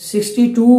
62।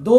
2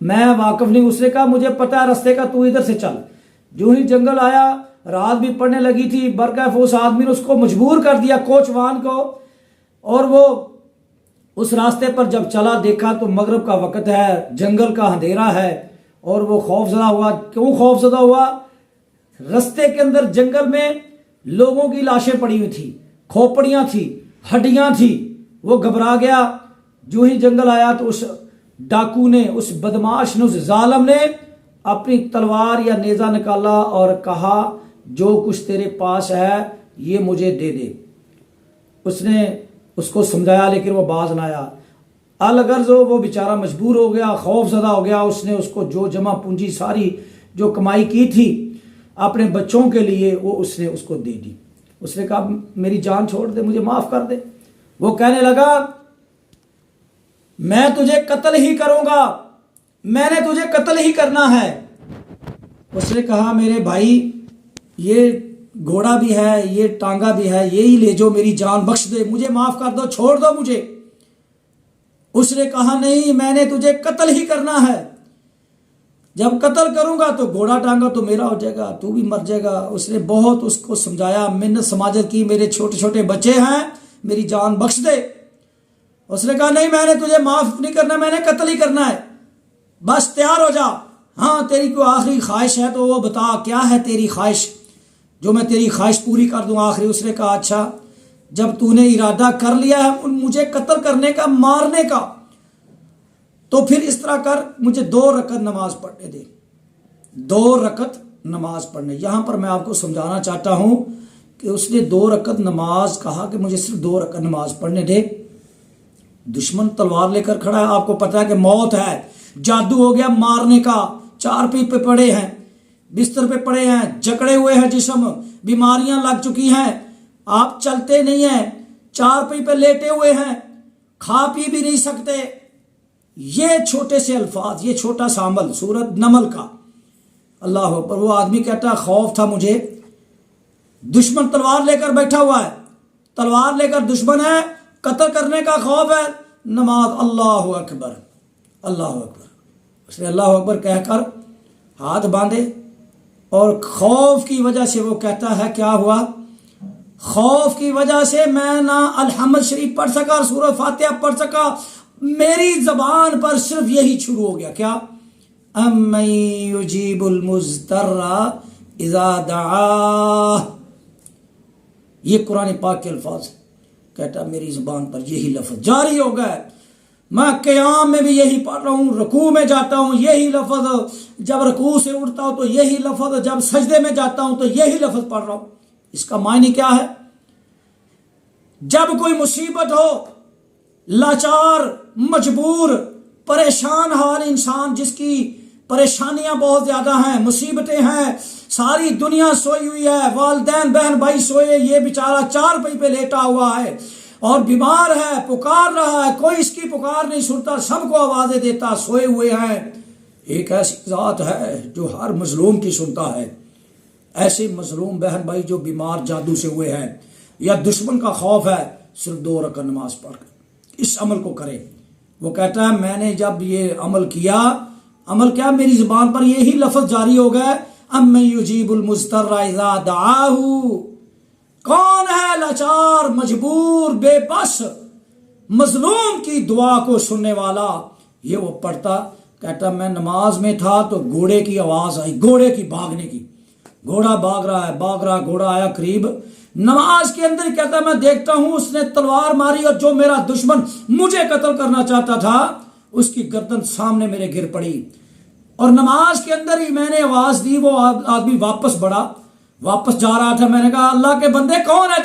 میں واقف نہیں. اس نے کہا مجھے پتا ہے رستے کا, تو ادھر سے چل. جو ہی جنگل آیا, رات بھی پڑنے لگی تھی, برکیف اس آدمی نے اس کو مجبور کر دیا, کوچوان کو, اور وہ اس راستے پر جب چلا دیکھا تو مغرب کا وقت ہے, جنگل کا اندھیرا ہے, اور وہ خوف زدہ ہوا. کیوں خوف زدہ ہوا؟ رستے کے اندر جنگل میں لوگوں کی لاشیں پڑی ہوئی تھی, کھوپڑیاں تھی, ہڈیاں تھی. وہ گھبرا گیا. جو ہی جنگل آیا تو اس ڈاکو نے, اس بدماش نے, اس ظالم نے اپنی تلوار یا نیزہ نکالا اور کہا جو کچھ تیرے پاس ہے یہ مجھے دے دے. اس نے اس کو سمجھایا لیکن وہ باز نہ آیا. الغرض وہ بیچارہ مجبور ہو گیا, خوف زدہ ہو گیا. اس نے اس کو جو جمع پونجی ساری جو کمائی کی تھی اپنے بچوں کے لیے وہ اس نے اس کو دے دی. اس نے کہا میری جان چھوڑ دے, مجھے معاف کر دے. وہ کہنے لگا میں تجھے قتل ہی کروں گا, میں نے تجھے قتل ہی کرنا ہے. اس نے کہا میرے بھائی یہ گھوڑا بھی ہے, یہ ٹانگا بھی ہے, یہی لے جو, میری جان بخش دے, مجھے معاف کر دو, چھوڑ دو مجھے. اس نے کہا نہیں, میں نے تجھے قتل ہی کرنا ہے. جب قتل کروں گا تو گھوڑا ٹانگا تو میرا ہو جائے گا, تو بھی مر جائے گا. اس نے بہت اس کو سمجھایا, منت سماجت کی, میرے چھوٹے چھوٹے بچے ہیں, میری جان بخش دے. اس نے کہا نہیں, میں نے تجھے معاف نہیں کرنا, میں نے قتل ہی کرنا ہے, بس تیار ہو جا. ہاں تیری کوئی آخری خواہش ہے تو وہ بتا, کیا ہے تیری خواہش جو میں تیری خواہش پوری کر دوں آخری. اس نے کہا اچھا جب تو نے ارادہ کر لیا ہے مجھے قتل کرنے کا, مارنے کا, تو پھر اس طرح کر, مجھے 2 رکعت نماز پڑھنے دے. 2 رکعت نماز پڑھنے. یہاں پر میں آپ کو سمجھانا چاہتا ہوں کہ اس نے 2 رکعت نماز کہا کہ مجھے صرف 2 رکعت نماز پڑھنے دے. دشمن تلوار لے کر کھڑا ہے, آپ کو پتا ہے کہ موت ہے, جادو ہو گیا مارنے کا. چارپائی پہ پڑے ہیں, بستر پہ پڑے ہیں, جکڑے ہوئے ہیں جسم, بیماریاں لگ چکی ہیں, آپ چلتے نہیں ہیں, چارپائی پہ لیٹے ہوئے ہیں, کھا پی بھی نہیں سکتے. یہ چھوٹے سے الفاظ, یہ چھوٹا سا عمل سورۃ نمل کا. اللہ اکبر. وہ آدمی کہتا ہے خوف تھا مجھے, دشمن تلوار لے کر بیٹھا ہوا ہے, تلوار لے کر دشمن ہے, قتل کرنے کا خوف ہے, نماز. اللہ اکبر, اللہ اکبر. اس نے اللہ اکبر کہہ کر ہاتھ باندھے, اور خوف کی وجہ سے وہ کہتا ہے کیا ہوا, خوف کی وجہ سے میں نہ الحمد شریف پڑھ سکا اور سورۃ فاتحہ پڑھ سکا, میری زبان پر صرف یہی شروع ہو گیا, کیا امن یجیب المضطر اذا دعاہ. یہ قرآن پاک کے الفاظ. کہتا میری زبان پر یہی لفظ جاری ہو گئے, میں قیام میں بھی یہی پڑھ رہا ہوں, رکوع میں جاتا ہوں یہی لفظ, جب رکوع سے اٹھتا ہوں تو یہی لفظ, جب سجدے میں جاتا ہوں تو یہی لفظ پڑھ رہا ہوں. اس کا معنی کیا ہے؟ جب کوئی مصیبت ہو, لاچار, مجبور, پریشان حال انسان, جس کی پریشانیاں بہت زیادہ ہیں, مصیبتیں ہیں, ساری دنیا سوئی ہوئی ہے, والدین بہن بھائی سوئے, یہ بیچارہ چارپائی پہ لیٹا ہوا ہے اور بیمار ہے, پکار رہا ہے, کوئی اس کی پکار نہیں سنتا, سب کو آوازیں دیتا, سوئے ہوئے ہیں. ایک ایسی ذات ہے جو ہر مظلوم کی سنتا ہے. ایسے مظلوم بہن بھائی جو بیمار جادو سے ہوئے ہیں یا دشمن کا خوف ہے, صرف 2 رکعت نماز پڑھ کر اس عمل کو کرے. وہ کہتا ہے میں نے جب یہ عمل کیا, عمل کیا, میری زبان پر یہی لفظ جاری ہو گئے, امن یجیب المضطر اذا دعاہ. کون ہے لاچار, مجبور, بے بس, مظلوم کی دعا کو سننے والا؟ یہ وہ پڑھتا. کہتا میں نماز میں تھا تو گھوڑے کی آواز آئی, گھوڑے کی بھاگنے کی, گھوڑا بھاگ رہا ہے, بھاگ رہا, گھوڑا آیا قریب, نماز کے اندر کہتا میں دیکھتا ہوں اس نے تلوار ماری اور جو میرا دشمن مجھے قتل کرنا چاہتا تھا اس کی گردن سامنے میرے گر پڑی. اور نماز کے اندر ہی میں نے آواز دی, وہ آدمی واپس بڑھا, واپس جا رہا تھا. میں نے کہا اللہ کے بندے کون ہے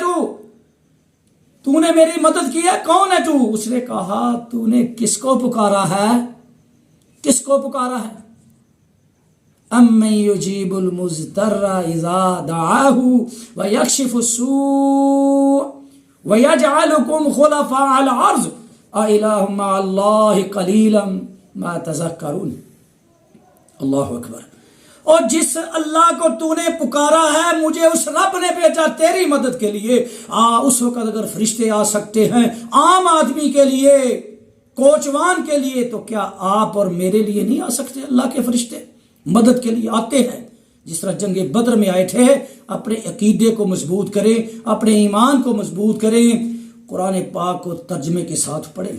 تو نے میری مدد کی ہے, کون ہے تو؟ اس نے کہا تو نے کس کو پکارا ہے, کس کو پکارا ہے؟ امن یجیب المضطر اذا دعاہ ویکشف السوء ویجعلکم خلفاء الارض االہ مع اللہ قلیلا ما تذکرون. اللہ اکبر. اور جس اللہ کو تو نے پکارا ہے, مجھے اس رب نے بھیجا تیری مدد کے لیے. اس وقت اگر فرشتے آ سکتے ہیں عام آدمی کے لیے, کوچوان کے لیے، تو کیا آپ اور میرے لیے نہیں آ سکتے؟ اللہ کے فرشتے مدد کے لیے آتے ہیں، جس طرح جنگ بدر میں آئے تھے۔ اپنے عقیدے کو مضبوط کریں، اپنے ایمان کو مضبوط کریں، قرآن پاک کو ترجمے کے ساتھ پڑھیں،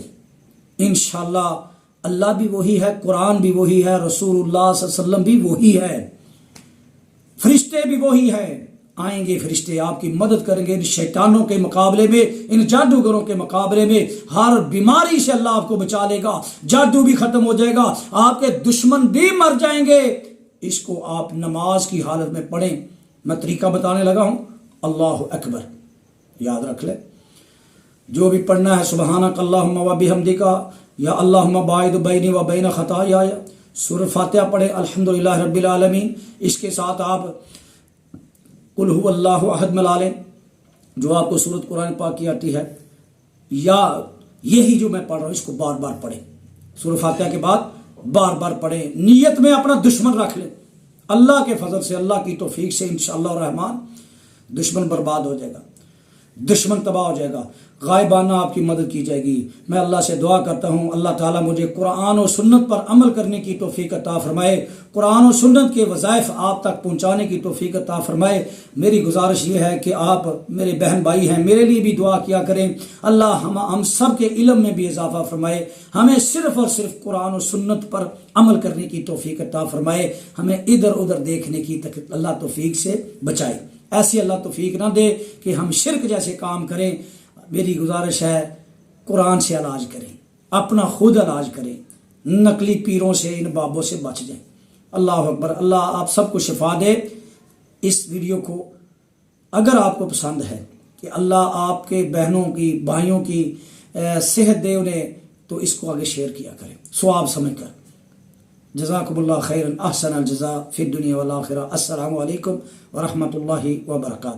انشاءاللہ اللہ بھی وہی ہے، قرآن بھی وہی ہے، رسول اللہ صلی اللہ علیہ وسلم بھی وہی ہے، فرشتے بھی وہی ہیں۔ آئیں گے فرشتے، آپ کی مدد کریں گے ان شیطانوں کے مقابلے میں، ان جادوگروں کے مقابلے میں۔ ہر بیماری سے اللہ آپ کو بچا لے گا، جادو بھی ختم ہو جائے گا، آپ کے دشمن بھی مر جائیں گے۔ اس کو آپ نماز کی حالت میں پڑھیں۔ میں طریقہ بتانے لگا ہوں، اللہ اکبر یاد رکھ لیں۔ جو بھی پڑھنا ہے سبحانک اللہم و بحمدک یا اللہم باعد بینی و بین خطایا، سورہ فاتحہ پڑھیں، الحمدللہ رب العالمین۔ اس کے ساتھ آپ قل هو اللہ احد ملا لیں، جو آپ کو سورۃ قرآن پاک کی آتی ہے، یا یہی جو میں پڑھ رہا ہوں اس کو بار بار پڑھیں، سورہ فاتحہ کے بعد بار بار پڑھیں۔ نیت میں اپنا دشمن رکھ لیں، اللہ کے فضل سے، اللہ کی توفیق سے انشاءاللہ الرحمن دشمن برباد ہو جائے گا، دشمن تباہ ہو جائے گا، غائبانہ آپ کی مدد کی جائے گی۔ میں اللہ سے دعا کرتا ہوں اللہ تعالیٰ مجھے قرآن و سنت پر عمل کرنے کی توفیق عطا فرمائے، قرآن و سنت کے وظائف آپ تک پہنچانے کی توفیق عطا فرمائے۔ میری گزارش یہ ہے کہ آپ میرے بہن بھائی ہیں، میرے لیے بھی دعا کیا کریں، اللہ ہم سب کے علم میں بھی اضافہ فرمائے، ہمیں صرف اور صرف قرآن و سنت پر عمل کرنے کی توفیق عطا فرمائے، ہمیں ادھر ادھر دیکھنے کی اللہ توفیق سے بچائے، ایسی اللہ توفیق نہ دے کہ ہم شرک جیسے کام کریں۔ میری گزارش ہے قرآن سے علاج کریں، اپنا خود علاج کریں، نقلی پیروں سے، ان بابوں سے بچ جائیں۔ اللہ اکبر، اللہ آپ سب کو شفا دے۔ اس ویڈیو کو اگر آپ کو پسند ہے کہ اللہ آپ کے بہنوں کی، بھائیوں کی صحت دے انہیں، تو اس کو آگے شیئر کیا کریں ثواب سمجھ کر۔ جزاکم اللہ خیرا، احسن الجزاء فی الدنیا والآخرہ۔ السلام علیکم ورحمۃ اللہ وبرکاتہ۔